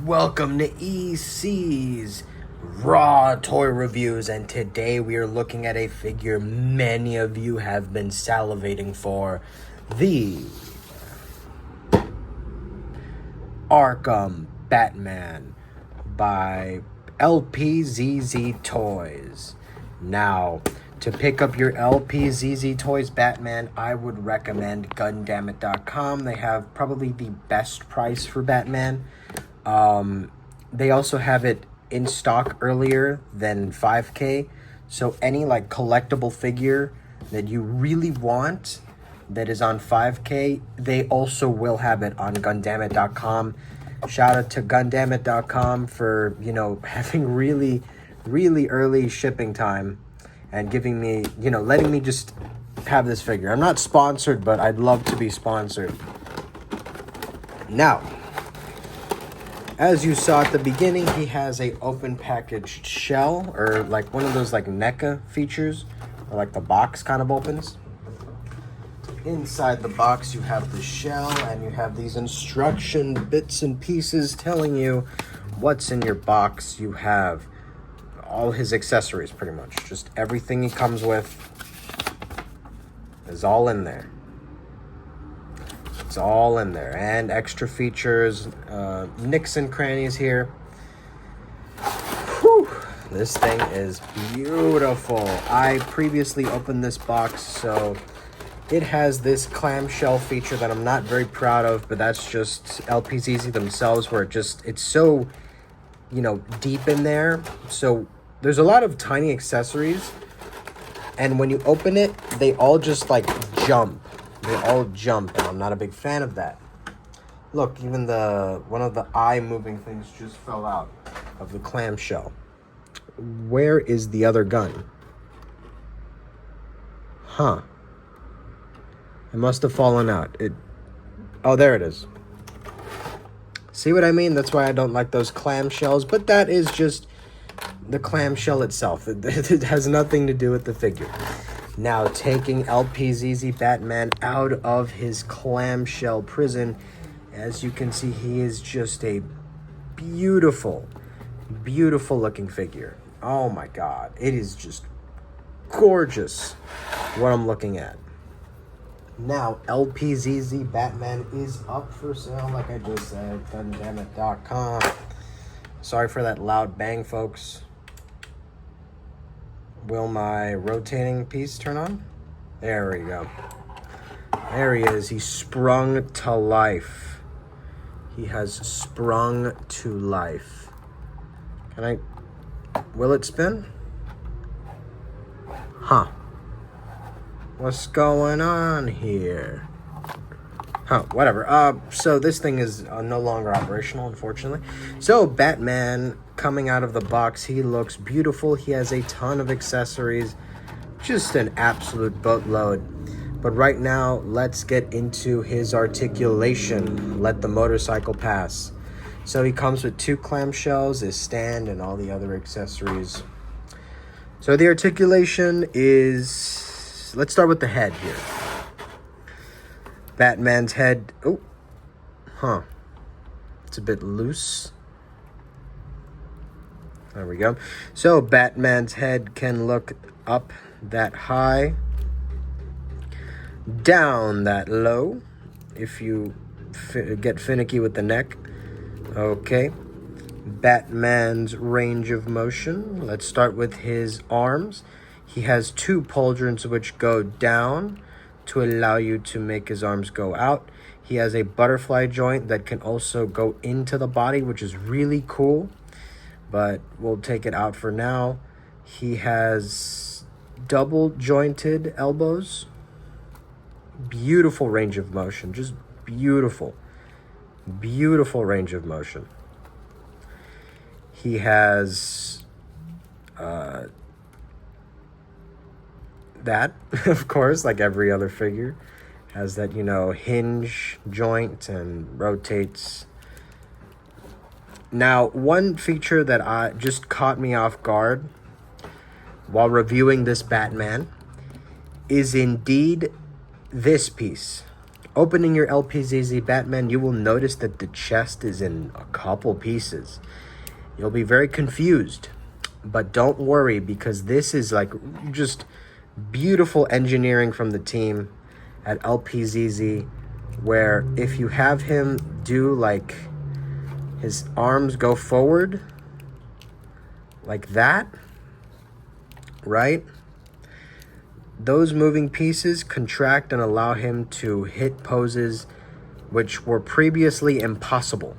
Welcome to EC's Raw Toy Reviews, and today we are looking at a figure many of you have been salivating for, the Arkham Batman by LPZZ Toys. Now, to pick up your LPZZ Toys Batman, I would recommend Gundamit.com. They have probably the best price for Batman. They also have it in stock earlier than 5K. So any like collectible figure that you really want that is on 5K, they also will have it on Gundamit.com. Shout out to Gundamit.com for, having really early shipping time and giving me, letting me just have this figure. I'm not sponsored, but I'd love to be sponsored. Now, as you saw at the beginning, he has a open packaged shell, or like one of those like NECA features, or like the box kind of opens. Inside the box you have the shell, and you have these instruction bits and pieces telling you what's in your box. You have all his accessories, pretty much. Just everything he comes with is all in there. It's all in there, and extra features, nicks and crannies here. Whew, this thing is beautiful. I previously opened this box, so it has this clamshell feature that I'm not very proud of, but that's just LPZZ themselves, where it's so, deep in there. So there's a lot of tiny accessories, and when you open it, they all just like jump. They all jump, and I'm not a big fan of that. Look, even one of the eye moving things just fell out of the clamshell. Where is the other gun? Huh. It must have fallen out. Oh, there it is. See what I mean? That's why I don't like those clamshells, but that is just the clamshell itself. It has nothing to do with the figure. Now, taking LPZZ Batman out of his clamshell prison, as you can see, he is just a beautiful looking figure. Oh my god, it is just gorgeous what I'm looking at. Now, LPZZ Batman is up for sale, like I just said, Gundamit.com. Sorry for that loud bang, folks. Will my rotating piece turn on? There we go. There he is. He's sprung to life. He has sprung to life. Will it spin? Huh. What's going on here? Huh, whatever. So this thing is no longer operational, unfortunately. So Batman coming out of the box, he looks beautiful. He has a ton of accessories, just an absolute boatload. But right now, let's get into his articulation. Let the motorcycle pass. So he comes with 2 clamshells, his stand, and all the other accessories. So the articulation is... Let's start with the head here. Batman's head... Oh. Huh. It's a bit loose. There we go. So Batman's head can look up that high, down that low, if you get finicky with the neck. Okay. Batman's range of motion. Let's start with his arms. He has 2 pauldrons which go down to allow you to make his arms go out. He has a butterfly joint that can also go into the body, which is really cool, but we'll take it out for now. He has double jointed elbows. Beautiful range of motion, just beautiful range of motion. He has that, of course, like every other figure, has that, hinge joint and rotates. Now, one feature that just caught me off guard while reviewing this Batman is indeed this piece. Opening your LPZZ Batman, you will notice that the chest is in a couple pieces. You'll be very confused, but don't worry, because this is like just beautiful engineering from the team at LPZZ, where if you have him do like his arms go forward like that, right? Those moving pieces contract and allow him to hit poses which were previously impossible.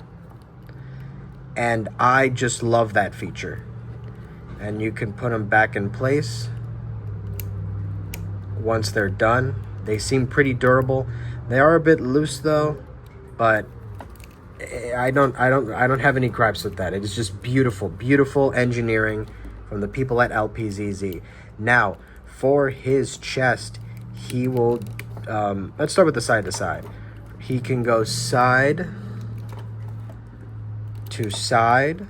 And I just love that feature. And you can put them back in place once they're done. They seem pretty durable. They are a bit loose though, but I don't have any gripes with that. It is just beautiful engineering from the people at LPZZ. Now, for his chest, he will, let's start with the side to side. He can go side to side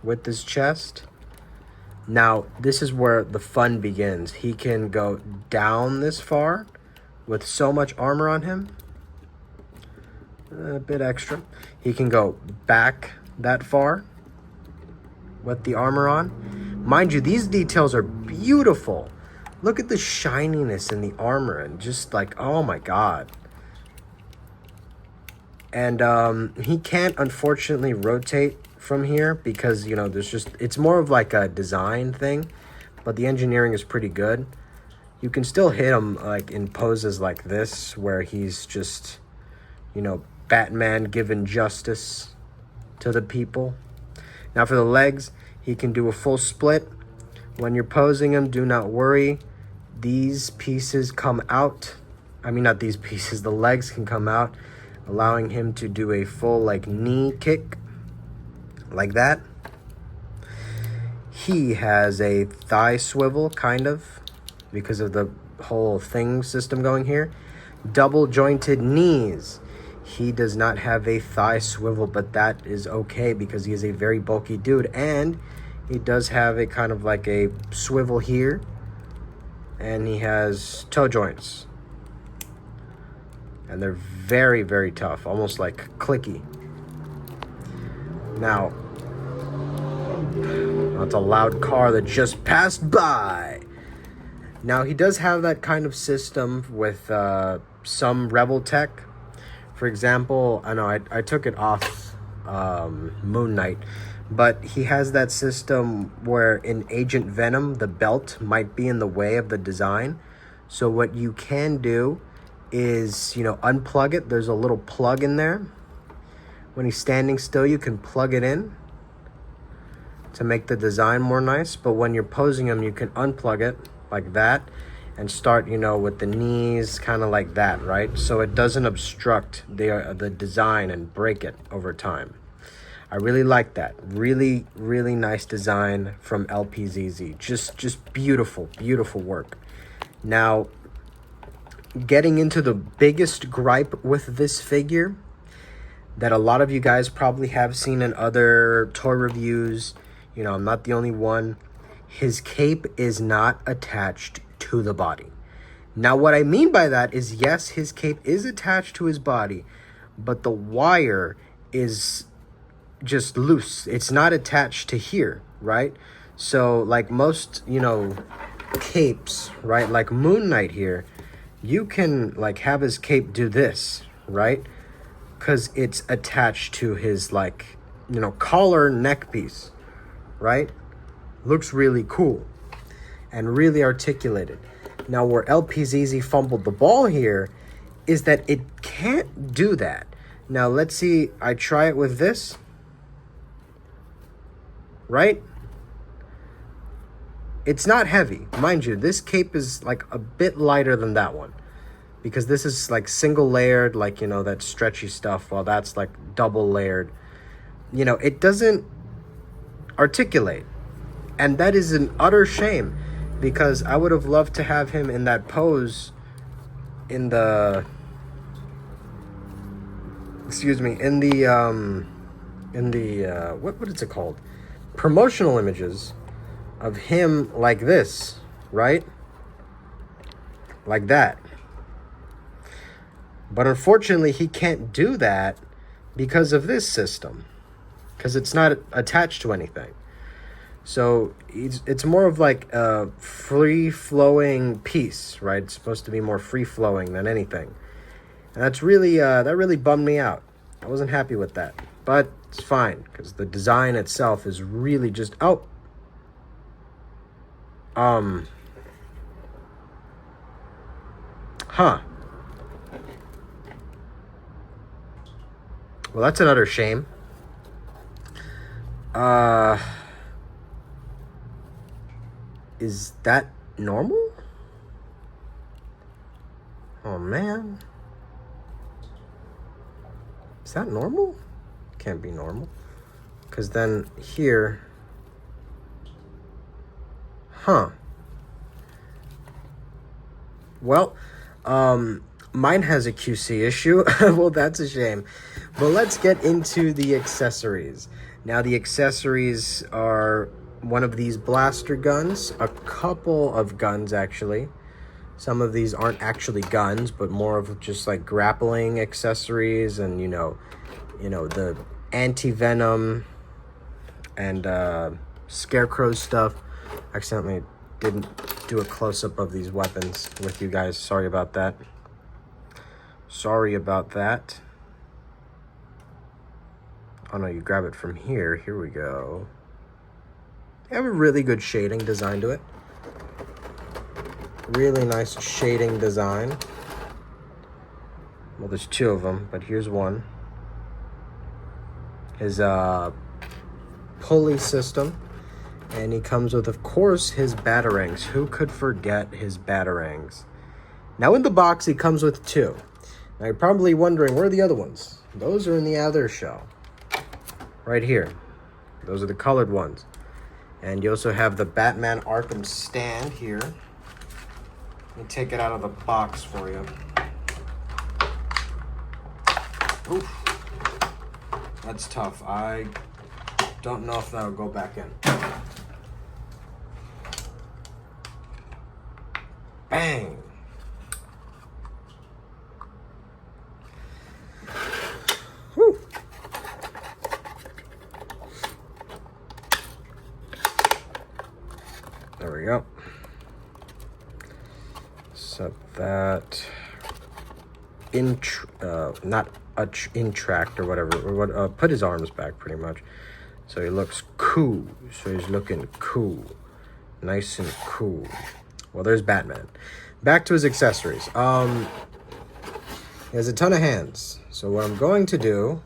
with his chest. Now, this is where the fun begins. He can go down this far with so much armor on him. A bit extra. He can go back that far with the armor on. Mind you, these details are beautiful. Look at the shininess in the armor and just like, oh my god. And he can't unfortunately rotate from here because, you know, it's more of like a design thing, but the engineering is pretty good. You can still hit him like in poses like this where he's just, you know, Batman giving justice to the people. Now for the legs, he can do a full split. When you're posing him, do not worry. These pieces come out. I mean, not these pieces. The legs can come out, allowing him to do a full like knee kick like that. He has a thigh swivel, kind of, because of the whole thing system going here. Double jointed knees. He does not have a thigh swivel, but that is okay because he is a very bulky dude. And he does have a kind of like a swivel here. And he has toe joints. And they're very tough, almost like clicky. Now, that's a loud car that just passed by. Now, he does have that kind of system with some Rebel tech. For example, I know I took it off Moon Knight, but he has that system where in Agent Venom, the belt might be in the way of the design. So what you can do is, you know, unplug it. There's a little plug in there. When he's standing still, you can plug it in to make the design more nice. But when you're posing him, you can unplug it like that and start, you know, with the knees kind of like that, right? So it doesn't obstruct the design and break it over time. I really like that. Really nice design from LPZZ. Just beautiful work. Now, getting into the biggest gripe with this figure that a lot of you guys probably have seen in other toy reviews, you know, I'm not the only one. His cape is not attached to the body. Now, what I mean by that is, yes, his cape is attached to his body, but the wire is just loose. It's not attached to here, right? So, like most, you know, capes, right? Like Moon Knight here, you can, like, have his cape do this, right? Because it's attached to his, like, you know, collar neck piece, right? Looks really cool and really articulated. Now, where LPZZ fumbled the ball here is that it can't do that. Now, let's see. I try it with this, right? It's not heavy. Mind you, this cape is like a bit lighter than that one because this is like single layered, like, you know, that stretchy stuff, while that's like double layered. You know, it doesn't articulate. And that is an utter shame because I would have loved to have him in that pose in the, what is it called? Promotional images of him like this, right? Like that. But unfortunately, he can't do that because of this system, because it's not attached to anything. So it's more of like a free-flowing piece, right? It's supposed to be more free-flowing than anything. And that really bummed me out. I wasn't happy with that. But it's fine, because the design itself is really just... Oh! Huh. Well, that's another shame. Is that normal? Oh, man. Is that normal? Can't be normal. Because then here... Huh. Well, mine has a QC issue. Well, that's a shame. But let's get into the accessories. Now, the accessories are one of these blaster guns, a couple of guns, actually. Some of these aren't actually guns, but more of just like grappling accessories and, you know, the anti-venom and scarecrow stuff. Accidentally didn't do a close-up of these weapons with you guys. Sorry about that. Sorry about that. Oh no, you grab it from here. Here we go. They have a really good shading design to it. Really nice shading design. Well, there's two of them, but here's one. His pulley system. And he comes with, of course, his batarangs. Who could forget his batarangs? Now, in the box, he comes with two. Now, you're probably wondering, where are the other ones? Those are in the other shell. Right here. Those are the colored ones. And you also have the Batman Arkham stand here. Let me take it out of the box for you. Oof. That's tough. I don't know if that'll go back in. Bang! Whew. There we go. Set that not in tract or whatever. Put his arms back pretty much. So he looks cool. So he's looking cool. Nice and cool. Well, there's Batman. Back to his accessories. He has a ton of hands. So what I'm going to do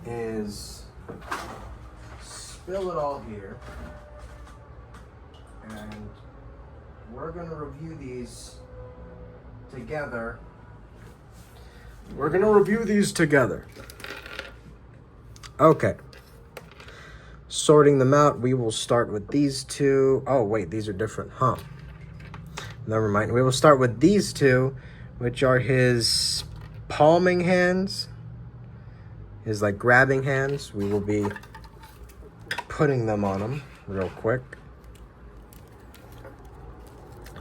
is spill it all here. And we're going to review these together. Okay. Sorting them out, we will start with these two. Oh, wait, these are different, huh? Never mind. We will start with these two, which are his palming hands. His, like, grabbing hands. We will be putting them on him real quick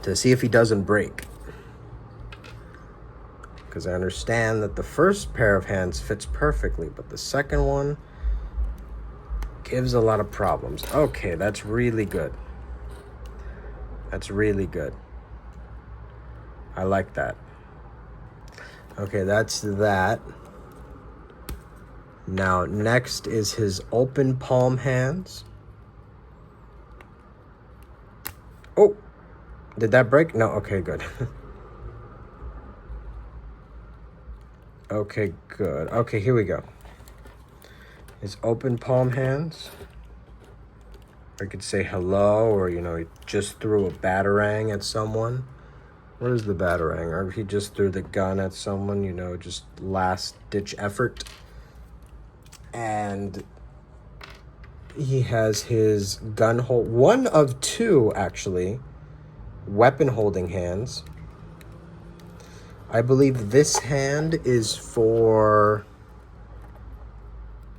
to see if he doesn't break. Because I understand that the first pair of hands fits perfectly, but the second one gives a lot of problems. Okay, that's really good. That's really good. I like that. Okay, that's that. Now, next is his open palm hands. Oh, did that break? No, okay, good. Okay, good. Okay, here we go. His open palm hands. Or you could say hello, or, you know, he just threw a batarang at someone. Where's the batarang? Or he just threw the gun at someone, you know, just last-ditch effort. And he has his gun hold, one of two, actually, weapon-holding hands. I believe this hand is for,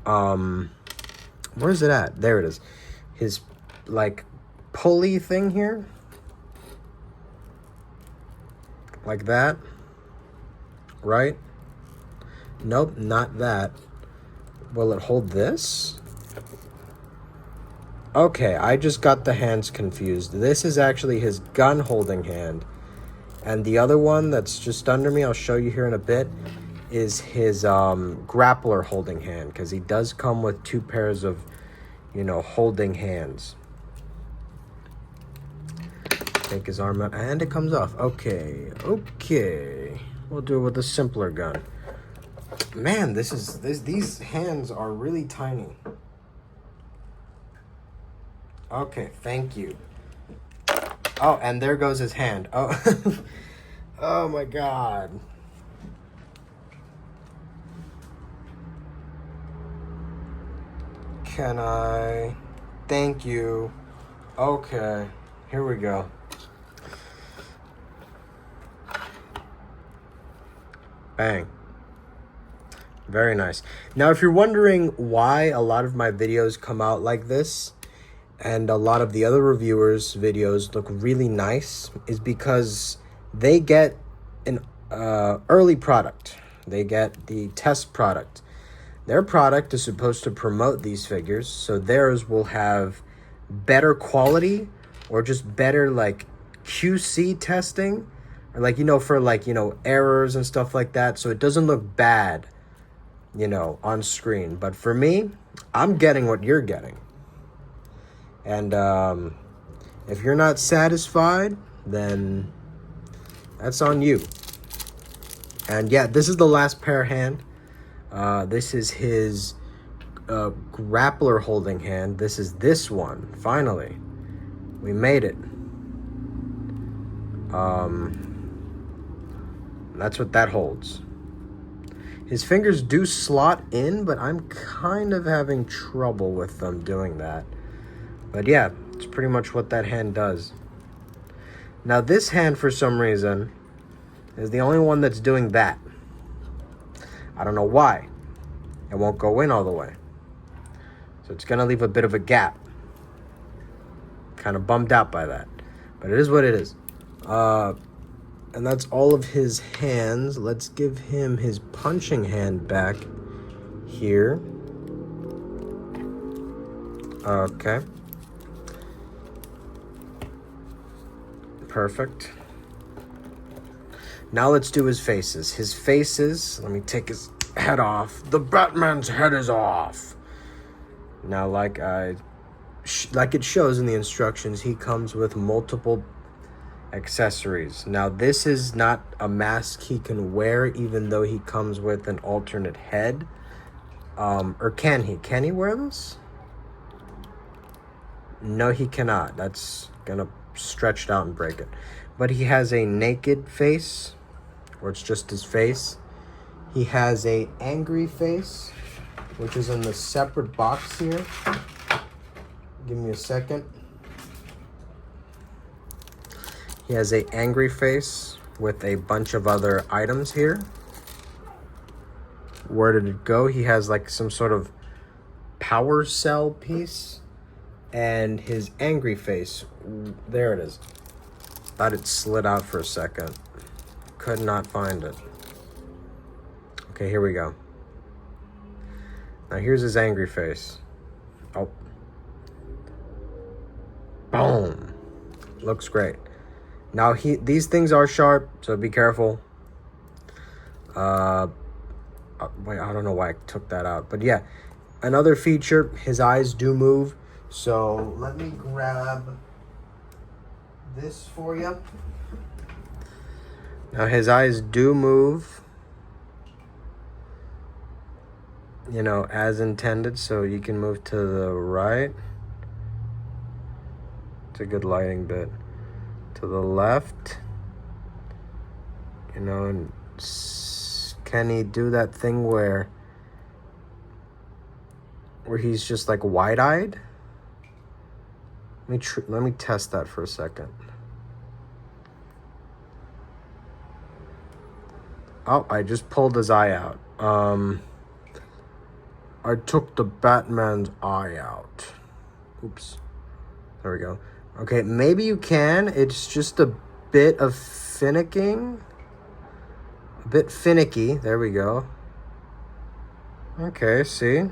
where's it at? There it is. His, like, pulley thing here. Like that. right? Nope, not that. Will it hold this? Okay, I just got the hands confused. This is actually his gun holding hand. And the other one that's just under me, I'll show you here in a bit, is his grappler holding hand. Because he does come with 2 pairs of, you know, holding hands. Take his arm out, and it comes off. Okay. We'll do it with a simpler gun. Man, these hands are really tiny. Okay, thank you. Oh, and there goes his hand. Oh, oh my God. Can I? Thank you. Okay, here we go. Bang. Very nice. Now, if you're wondering why a lot of my videos come out like this, and a lot of the other reviewers' videos look really nice, is because they get an early product. They get the test product. Their product is supposed to promote these figures, so theirs will have better quality or just better like QC testing, or like, you know, for like, you know, errors and stuff like that, so it doesn't look bad, you know, on screen. But for me, I'm getting what you're getting. And if you're not satisfied, then that's on you. And yeah, this is the last pair hand. This is his grappler holding hand. This is this one. Finally, we made it. That's what that holds. His fingers do slot in, but I'm kind of having trouble with them doing that. But yeah, it's pretty much what that hand does. Now this hand, for some reason, is the only one that's doing that. I don't know why. It won't go in all the way. So it's gonna leave a bit of a gap. Kind of bummed out by that. But it is what it is. And that's all of his hands. Let's give him his punching hand back here. Okay. Perfect. Now let's do his faces. His faces, let me take his head off. The Batman's head is off. Now, like it shows in the instructions, he comes with multiple accessories. Now, this is not a mask he can wear, even though he comes with an alternate head. Or can he? Can he wear this? No, he cannot. That's gonna stretch it out and break it. But he has a naked face, where it's just his face. He has a angry face, which is in the separate box here. Give me a second. He has a angry face with a bunch of other items here. Where did it go? He has like some sort of power cell piece. And his angry face, there it is. Thought it slid out for a second. Could not find it. Okay, here we go. Now here's his angry face. Oh. Boom. Looks great. Now these things are sharp, so be careful. Wait, I don't know why I took that out. But yeah, another feature, his eyes do move. So let me grab this for you. Now his eyes do move, you know, as intended. So you can move to the right. It's a good lighting bit. To the left. You know, and can he do that thing where he's just like wide-eyed? Let me test that for a second. Oh, I just pulled his eye out. I took the Batman's eye out. Oops. There we go. Okay, maybe you can. It's just a bit of finicking. A bit finicky. There we go. Okay, see?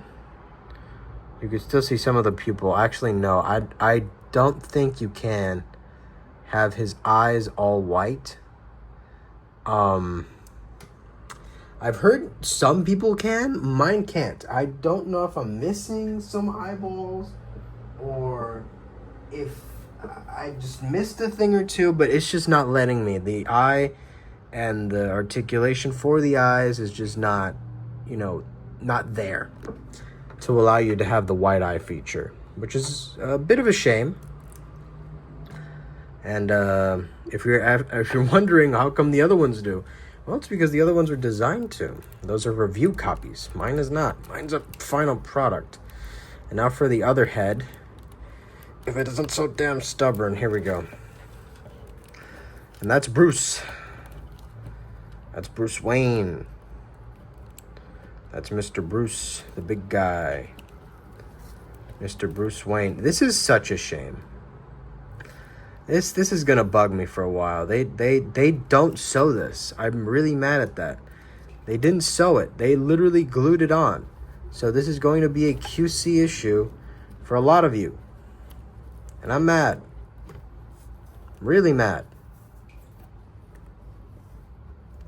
You can still see some of the pupil. Actually, no. I don't think you can have his eyes all white. I've heard some people can. Mine can't. I don't know if I'm missing some eyeballs or if I just missed a thing or two, but it's just not letting me. The eye and the articulation for the eyes is just not, not there to allow you to have the white eye feature, which is a bit of a shame. And if you're wondering how come the other ones do, well, it's because the other ones were designed to. Those are review copies. Mine is not. Mine's a final product. And now for the other head. If it isn't so damn stubborn, here we go. And that's Bruce. That's Bruce Wayne. That's Mr. Bruce, the big guy. Mr. Bruce Wayne. This is such a shame. This is gonna bug me for a while. They don't sew this. I'm really mad at that. They didn't sew it. They literally glued it on. So this is going to be a QC issue for a lot of you. And I'm mad. Really mad.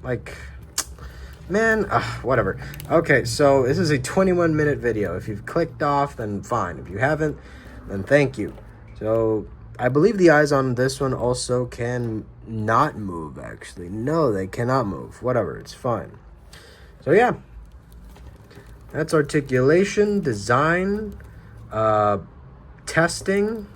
Like, man, whatever. Okay, so this is a 21-minute video. If you've clicked off, then fine. If you haven't, then thank you. So I believe the eyes on this one also can not move, actually. No, they cannot move. Whatever, it's fine. So yeah, that's articulation, design, testing.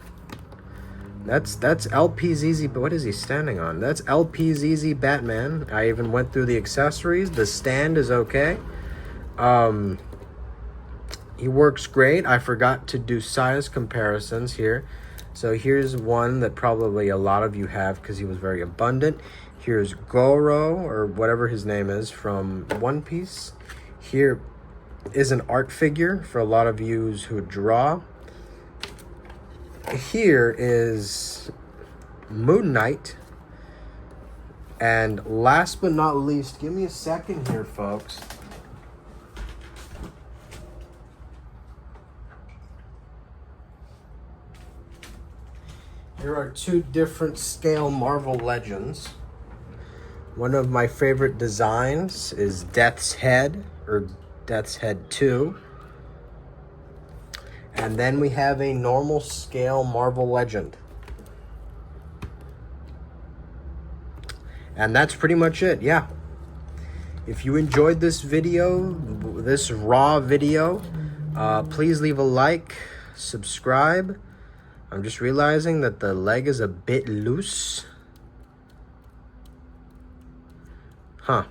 That's LPZZ, but what is he standing on? That's LPZZ Batman. I even went through the accessories. The stand is okay. He works great. I forgot to do size comparisons here. So here's one that probably a lot of you have because he was very abundant. Here's Goro, or whatever his name is, from One Piece. Here is an art figure for a lot of you who draw. Here is Moon Knight. And last but not least, give me a second here, folks. Here are two different scale Marvel Legends. One of my favorite designs is Death's Head, or Death's Head 2. And then we have a normal scale Marvel Legend. And that's pretty much it, yeah. If you enjoyed this video, this raw video, please leave a like, subscribe. I'm just realizing that the leg is a bit loose. The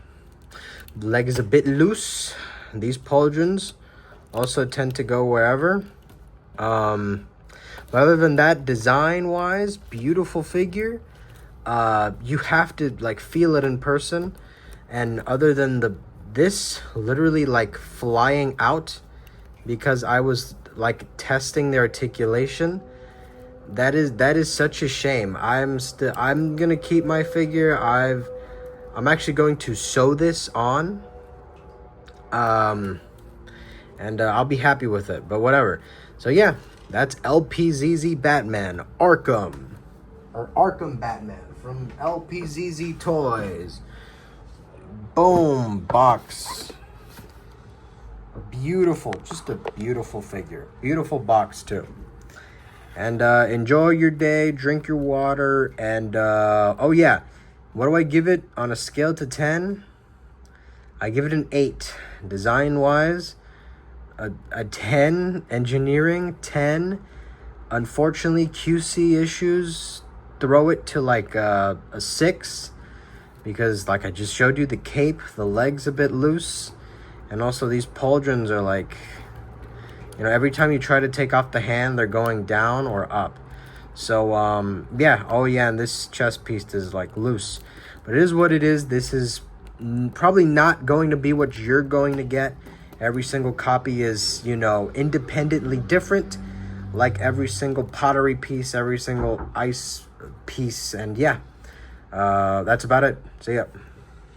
leg is a bit loose. These pauldrons also tend to go wherever. But other than that, design-wise, beautiful figure. You have to like feel it in person. And other than this literally like flying out because I was like testing the articulation. That is such a shame. I'm gonna keep my figure. I'm actually going to sew this on. And I'll be happy with it, but whatever. So yeah, that's LPZZ Batman Arkham, or Arkham Batman from LPZZ Toys. Boom, box. Beautiful, just a beautiful figure. Beautiful box too. And enjoy your day, drink your water, and oh yeah, what do I give it on a scale to 10? I give it an 8. Design-wise, a 10. Engineering, 10. Unfortunately, QC issues throw it to like a 6. Because like I just showed you, the cape, the leg's a bit loose. And also these pauldrons are like, every time you try to take off the hand, they're going down or up. So, yeah. Oh, yeah, and this chest piece is, like, loose. But it is what it is. This is probably not going to be what you're going to get. Every single copy is, independently different. Like every single pottery piece, every single ice piece. And, yeah, that's about it. See ya.